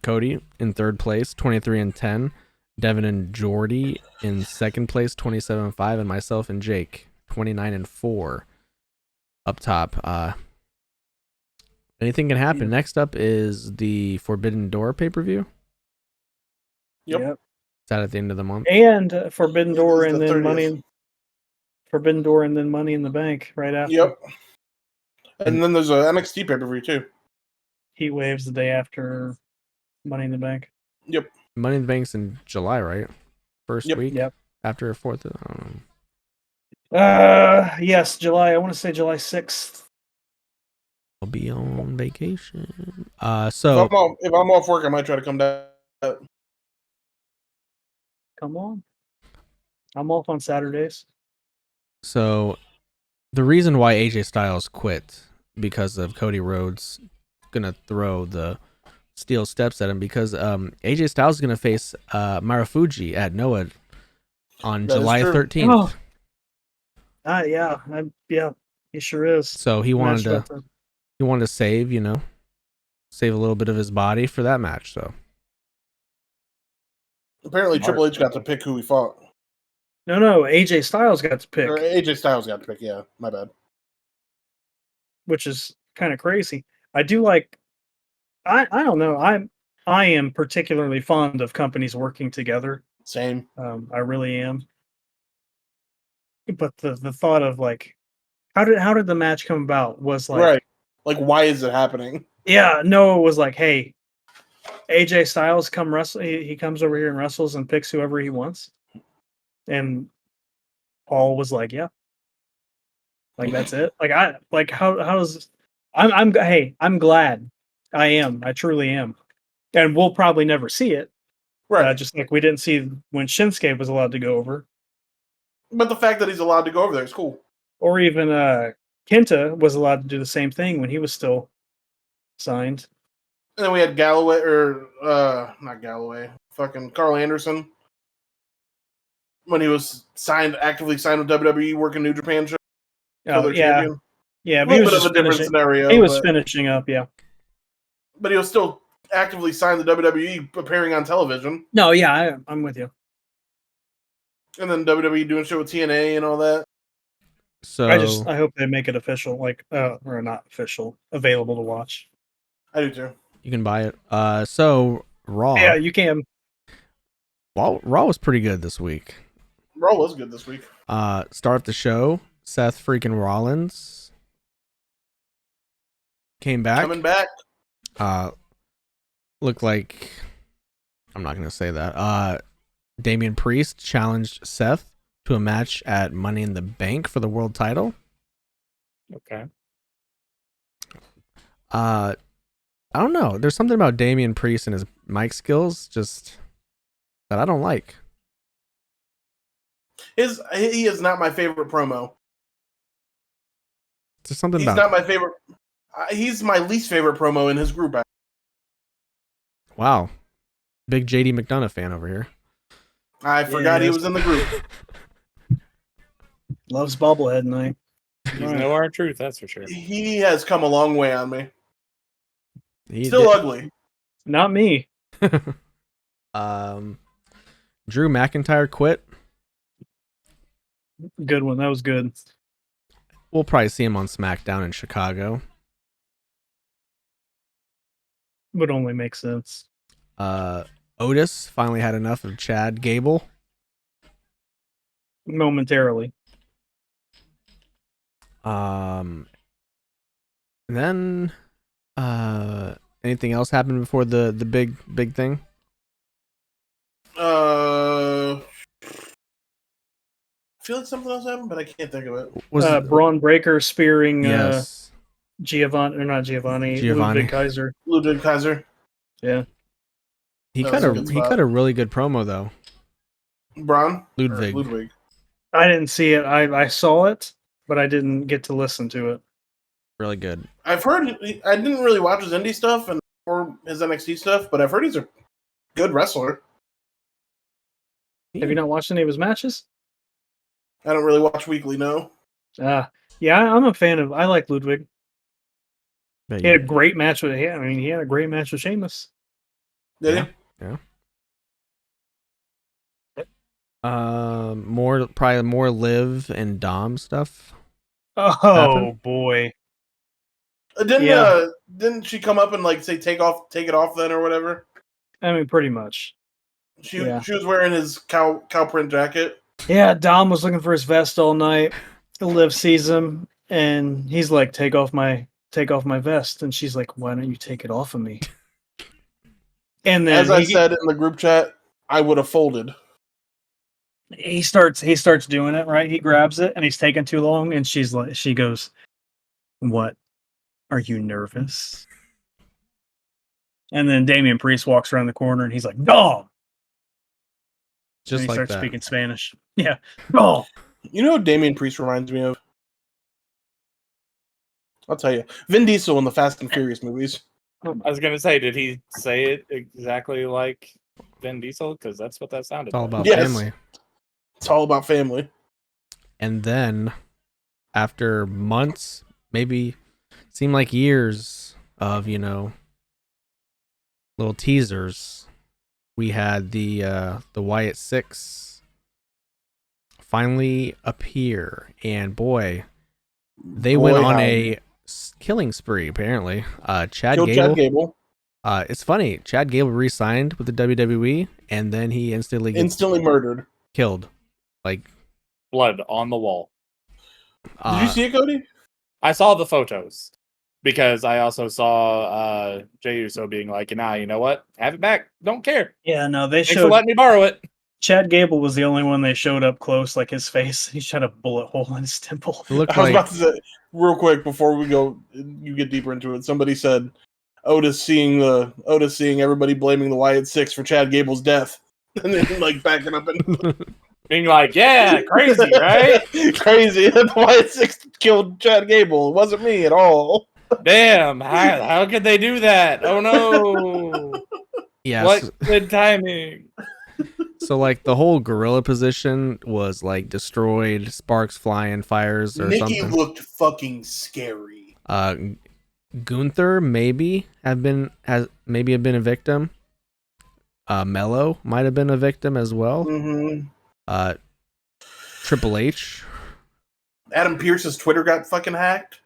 Cody in third place, 23-10. Devin and Jordy in second place, 27-5, and myself and Jake, 29-4. Up top. Anything can happen. Next up is the Forbidden Door pay-per-view. Yep. Is that at the end of the month? And Forbidden It Door is and the then 30th. Forbidden Door and then Money in the Bank right after. Yep. And then there's a NXT pay-per-view too. Heat Waves the day after Money in the Bank. Yep. Money in the Bank's in July, right? First Yep. week Yep. after 4th. I don't know. Yes, July. I want to say July 6th. I'll be on vacation. If I'm off work, I might try to come down. Come on. I'm off on Saturdays. So the reason why AJ Styles quit because of Cody Rhodes gonna throw the steel steps at him, because AJ Styles is gonna face Marufuji at Noah on That is July true. 13th. Yeah, he sure is. So he wanted to save a little bit of his body for that match. So Apparently, Triple H got to pick who he fought. No, AJ Styles got to pick, Or AJ Styles got to pick. Yeah, my bad. which is kind of crazy. I do like. I don't know. I am particularly fond of companies working together. Same. I really am. But the thought of like, how did the match come about was like, Right. Like, why is it happening? yeah, Noah was like, hey, AJ Styles come wrestle. He comes over here and wrestles and picks whoever he wants. And Paul was like, yeah, like that's it. Like how does I'm glad. I truly am. And we'll probably never see it. Right. Just like we didn't see when Shinsuke was allowed to go over. But the fact that he's allowed to go over there is cool. Or even Kenta was allowed to do the same thing when he was still signed. And then we had not Galloway, fucking Carl Anderson. When he was actively signed with WWE, working New Japan show. Oh, yeah. Champion. Yeah, A but he little was bit of a different scenario. He was finishing up, yeah. But he was still actively signed to WWE, appearing on television. No, yeah, I'm with you. And then WWE doing shit with TNA and all that. So I hope they make it official, like or not official, available to watch. I do too. you can buy it. So Raw. Yeah, you can. Raw was pretty good this week. Raw was good this week. Start the show. Seth freaking Rollins came back. Coming back. Looked like, I'm not gonna say that. Damian Priest challenged Seth to a match at Money in the Bank for the world title. Okay. I don't know. There's something about Damian Priest and his mic skills just that I don't like. He is not my favorite promo. There's something He's about not my favorite. He's my least favorite promo in his group. Wow. Big JD McDonough fan over here. I forgot he was in the group. Loves bobblehead night. He's no R-Truth, that's for sure. He has come a long way on me. He Still did- ugly. Not me. Drew McIntyre quit. Good one. That was good. We'll probably see him on SmackDown in Chicago. Would only make sense. Otis finally had enough of Chad Gable. Momentarily. And then anything else happened before the big thing? I feel like something else happened, but I can't think of it. Was Braun Breaker spearing yes. Giovanni. Ludwig Kaiser. Ludwig Kaiser. Yeah. He That cut was a a good he spot. cut a really good promo though. Braun? Or Ludwig. Ludwig. I didn't see it. I saw it, but I didn't get to listen to it. Really good. I've heard. I didn't really watch his indie stuff or his NXT stuff, but I've heard he's a good wrestler. Have you not watched any of his matches? I don't really watch weekly. No. Yeah, I'm a fan of. I like Ludwig. Bet He had a you- great match with. Yeah, I mean, he had a great match with Sheamus. Did Yeah. he? Probably more Liv and Dom stuff. Oh Happen? boy. Didn't she come up and like say take it off then or whatever? I mean, pretty much. She Yeah. she was wearing his cow print jacket. Yeah, Dom was looking for his vest all night. Liv sees him, and he's like, take off my vest," and she's like, "Why don't you take it off of me?" And then As I said in the group chat, I would have folded. he starts doing it right. He grabs it, and he's taking too long, and she goes, "What? Are you nervous?" And then Damian Priest walks around the corner, and he's like, "Dom!" Just and he like starts that. speaking Spanish. Yeah, Dom. You know what Damian Priest reminds me of? I'll tell you. Vin Diesel in the Fast and Furious movies. I was gonna say, did he say it exactly like Vin Diesel? Because that's what that sounded It's all like. about Yes. family. It's all about family. And then after months, maybe seemed like years of, little teasers, we had the Wyatt 6 finally appear, and boy, they went on a killing spree apparently. Chad Killed Gable. Chad Gable. It's funny, Chad Gable re-signed with the WWE, and then he instantly gets Instantly murdered. killed. Like, Blood on the wall. Did you see it, Cody? I saw the photos because I also saw Jey Uso being like, "Nah, you know what? Have it back. Don't care. Yeah, no, they Thanks for showed letting me borrow it." Chad Gable was the only one they showed up close, like his face. He had a bullet hole in his temple. it looked I was like about to say real quick before we go. You get deeper into it. Somebody said Otis seeing everybody blaming the Wyatt 6 for Chad Gable's death, and then like backing up and Being like, "Yeah, crazy, right? crazy. The Wyatt 6 killed Chad Gable. It wasn't me at all. Damn, how could they do that? Oh no! yes. What good timing." So like the whole gorilla position was like destroyed, sparks flying, fires or Nikki something. looked fucking scary. Gunther have been a victim. Mello might have been a victim as well. Mm-hmm. Triple H. Adam Pearce's Twitter got fucking hacked.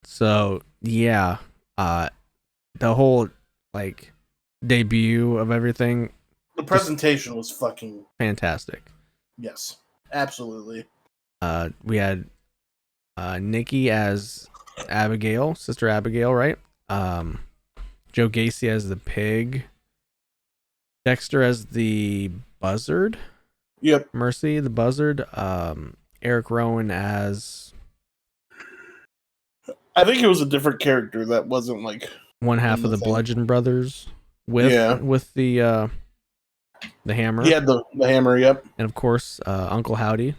So yeah, the whole like debut of everything, The presentation was fucking fantastic. yes, absolutely. We had Nikki as Abigail, Sister Abigail, right? Joe Gacy as the pig, Dexter as the buzzard, Yep. Mercy the buzzard, Eric Rowan as I think it was a different character that wasn't like one half of the thing. Bludgeon Brothers with the hammer. He had the hammer. Yep. And of course, Uncle Howdy.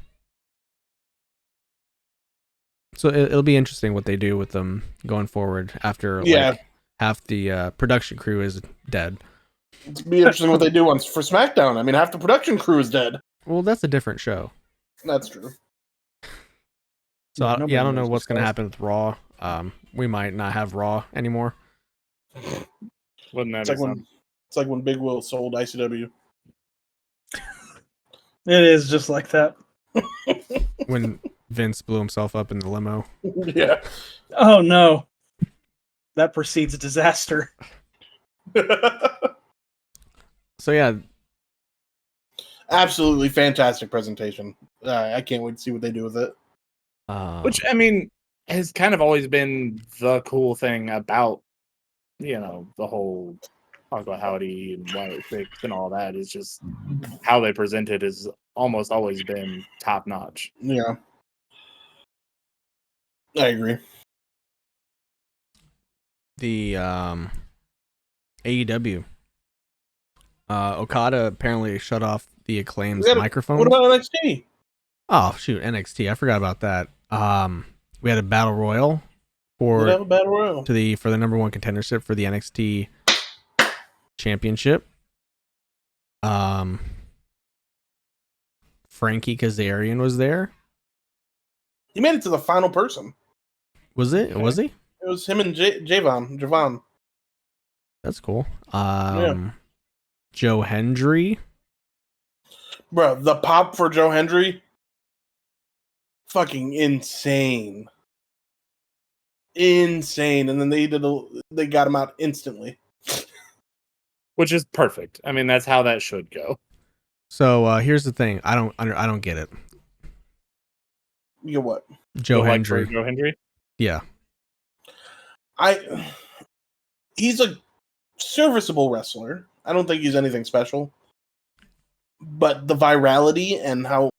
So it'll be interesting what they do with them going forward after like half the production crew is dead. It'll be interesting what they do for SmackDown. I mean, half the production crew is dead. Well, that's a different show. That's true. So I don't know knows what's going to what's happen with Raw. We might not have Raw anymore. Wouldn't that It's be like when something? it's like when Big Will sold ICW. It is just like that. When Vince blew himself up in the limo. Yeah. Oh no, that precedes a disaster. So yeah, Absolutely fantastic presentation. I can't wait to see what they do with it. Which, I mean, has kind of always been the cool thing about, the whole Uncle Howdy and Wyatt Six and all that is just how they present it has almost always been top notch. Yeah. I agree. the AEW. Okada apparently shut off the Acclaim's What microphones. about NXT? Oh shoot, NXT. I forgot about that. We had a battle royal Did have for a battle royal? for the number one contendership for the NXT championship. Frankie Kazarian was there. He made it to the final person. Was it? Okay. Was he? It was him and Javon. That's cool. Yeah. Joe Hendry. Bro, the pop for Joe Hendry, fucking insane. Insane. And then they got him out instantly. Which is perfect. I mean, that's how that should go. So here's the thing. I don't get it. You get what? Joe So, like, for Hendry. Joe Hendry? Yeah. He's a serviceable wrestler. I don't think he's anything special. But the virality and how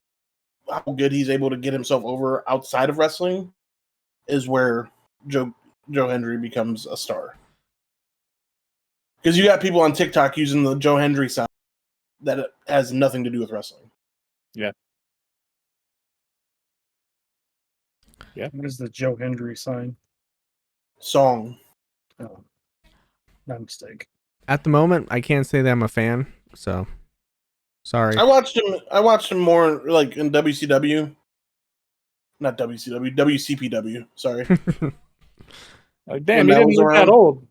good he's able to get himself over outside of wrestling is where Joe Hendry becomes a star. Because you got people on TikTok using the Joe Hendry sound that has nothing to do with wrestling. Yeah. What is the Joe Hendry sign? Song. Oh, my mistake. At the moment, I can't say that I'm a fan. So sorry. I watched him more like in WCW. Not WCW, WCPW. Sorry. Like, damn, When he that didn't was look that around. old.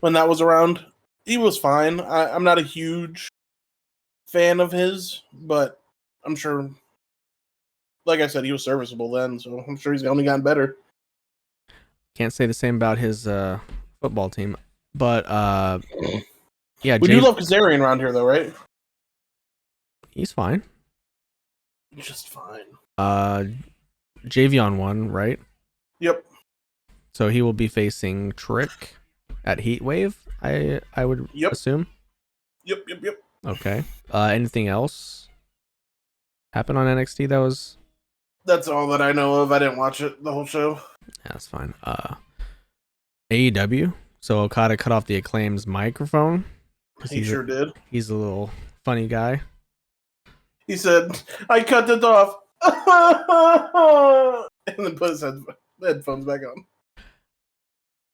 When that was around, he was fine. I'm not a huge fan of his, but I'm sure, like I said, he was serviceable then, so I'm sure he's only gotten better. Can't say the same about his football team. But yeah, We do love Kazarian around here, though, right? he's fine. Just fine. Javion won, right? Yep. So he will be facing Trick at Heatwave, I would Yep. assume. Yep. Okay. Anything else happen on NXT that was? That's all that I know of. I didn't watch it the whole show. Yeah, that's fine. AEW. So Okada cut off the Acclaim's microphone. 'Cause He sure did. He's a little funny guy. He said, "I cut it off," and then put his headphones back on.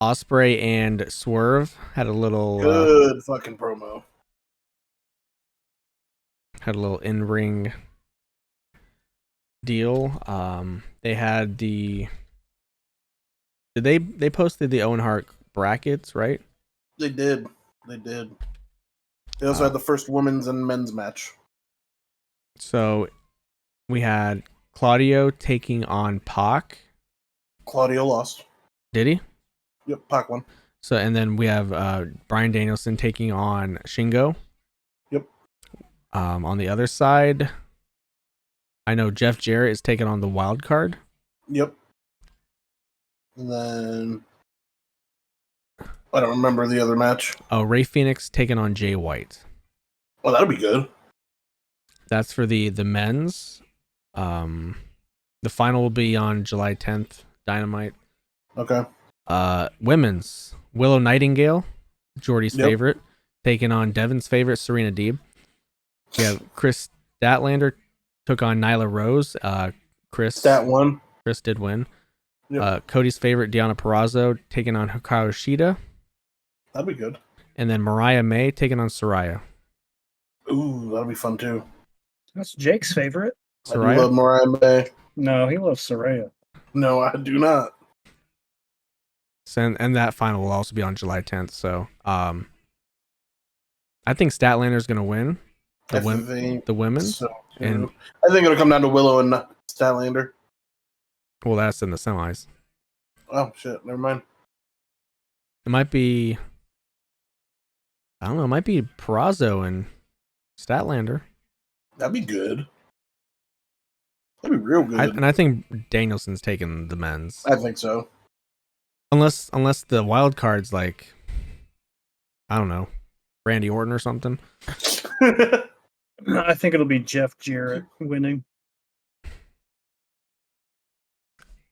Osprey and Swerve had a little Good fucking promo. in-ring deal. They had the they posted the Owen Hart brackets, right? They did. They also had the first women's and men's match. So we had Claudio taking on Pac. Claudio lost. Did he? Yep, Pac won. So and then we have Bryan Danielson taking on Shingo. Yep. On the other side, I know Jeff Jarrett is taking on the wild card. Yep. And then I don't remember the other match. Oh, Ray Phoenix taking on Jay White. Oh, that'll be good. That's for the men's. The final will be on July 10th. Dynamite. Okay. Women's Willow Nightingale, Jordy's Yep. favorite, taking on Devin's favorite, Serena Deeb. We have Chris Statlander took on Nyla Rose. Chris did win. Yep. Cody's favorite, Deonna Purrazzo, taking on Hikaru Shida. That'd be good. And then Mariah May taking on Soraya. Ooh, that'll be fun too. That's Jake's favorite. I do love Mariah May. No, he loves Soraya. No, I do not. And that final will also be on July 10th. So I think Statlander's going to win the women's. So, and I think it'll come down to Willow and Statlander. Well, that's in the semis. Oh, shit. Never mind. It might be, I don't know, it might be Purrazzo and Statlander. That'd be good. That'd be real good. And I think Danielson's taking the men's. I think so. Unless the wild card's like, I don't know, Randy Orton or something. I think it'll be Jeff Jarrett winning.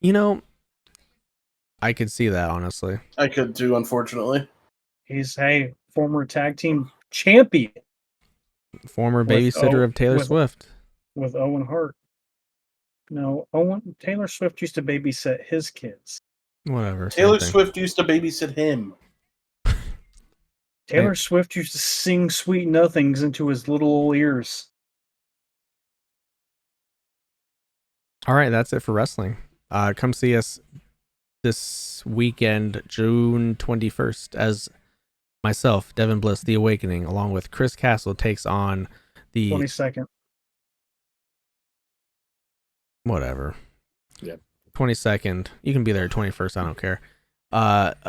You know, I could see that, honestly. I could too, unfortunately. Fuck former tag team champion Former With babysitter O- of Taylor with- Swift. with Owen Hart. No, Taylor Swift used to babysit his kids. Whatever. same Taylor thing. Swift used to babysit him. Taylor Swift used to sing sweet nothings into his little old ears. All right, that's it for wrestling. Come see us this weekend, June 21st, as myself, Devin Bliss, The Awakening, along with Chris Castle, takes on the 22nd. whatever. Yep. 22nd. You can be there 21st. I don't care.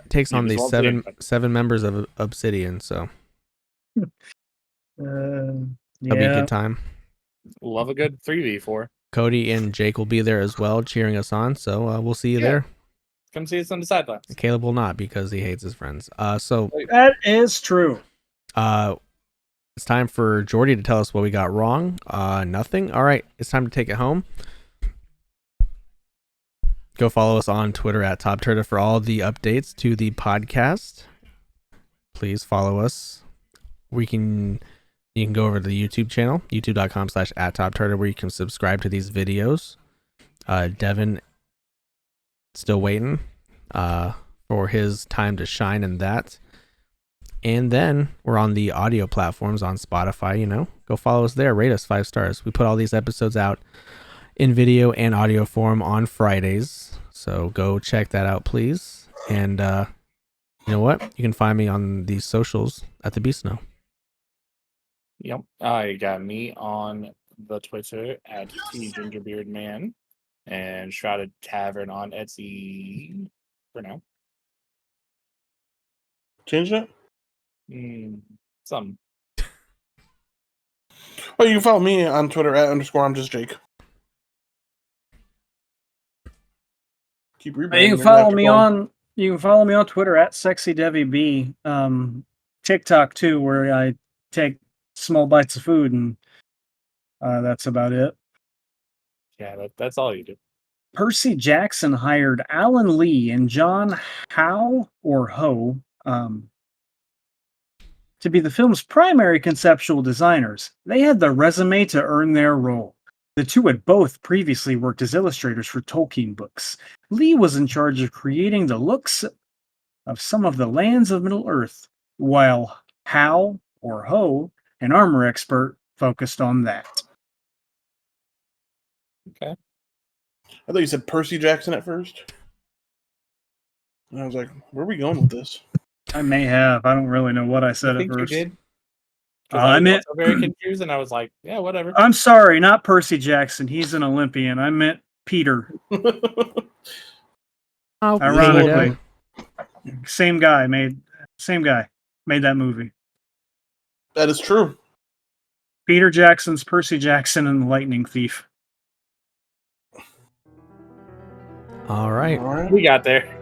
Takes You on as the well seven members of Obsidian. So it'll be a Yeah. good time. Love a good 3v4. Cody and Jake will be there as well, cheering us on. So we'll see you Yeah. there. Come see us on the sidelines. Caleb will not because he hates his friends. So That is true. it's time for Jordy to tell us what we got wrong. Nothing. All right, it's time to take it home. Go follow us on Twitter at Top Turtle for all the updates to the podcast. Please follow us. You can go over to the YouTube channel, youtube.com/@TopTurtle, where you can subscribe to these videos. Devin still waiting for his time to shine in that. And then we're on the audio platforms on Spotify, Go follow us there. Rate us 5 stars. We put all these episodes out in video and audio form on Fridays. So go check that out, please. And you know what? You can find me on the socials at the Beast Snow. Yep. You got me on the Twitter at TGingerbeardman and Shrouded Tavern on Etsy for now. Change that? Some. Oh, you can follow me on Twitter at _I'm just Jake. Keep You rebranding. can follow me on. You can follow me on Twitter at SexyDevyB. TikTok too, where I take small bites of food, and that's about it. Yeah, that's all you do. Percy Jackson hired Alan Lee and John Ho to be the film's primary conceptual designers. They had the resume to earn their role. The two had both previously worked as illustrators for Tolkien books. Lee was in charge of creating the looks of some of the lands of Middle-earth, while Ho, an armor expert, focused on that. Okay. I thought you said Percy Jackson at first. And I was like, where are we going with this? I may have. I don't really know what I I said at think you first. did. I meant also very confused, and I was like, yeah, whatever. I'm sorry, not Percy Jackson. He's an Olympian. I meant Peter. Ironically, same guy made that movie. That is true. Peter Jackson's Percy Jackson and the Lightning Thief. All right. All right. We got there.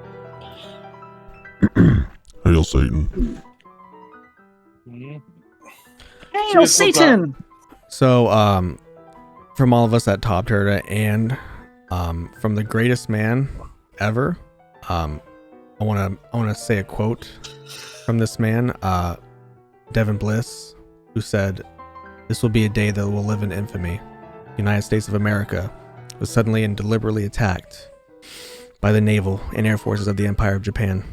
Hail Satan. Mhm. Hail Cheers, Satan! So, from all of us at Top Turtle and from the greatest man ever, I want to say a quote from this man, Devin Bliss, who said, "This will be a day that will live in infamy. The United States of America was suddenly and deliberately attacked by the naval and air forces of the Empire of Japan."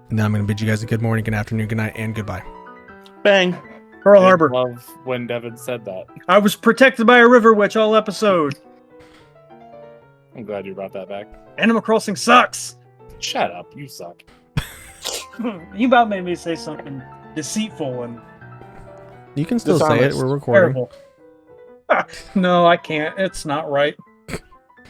And now I'm going to bid you guys a good morning, good afternoon, good night, and goodbye. Bang. Pearl I Harbor. love when Devin said that. I was protected by a river witch all episode. I'm glad you brought that back. Animal Crossing sucks. Shut up. You suck. You about made me say something deceitful and You can still say it. Dishonest. We're recording. terrible. No, I can't. It's not right.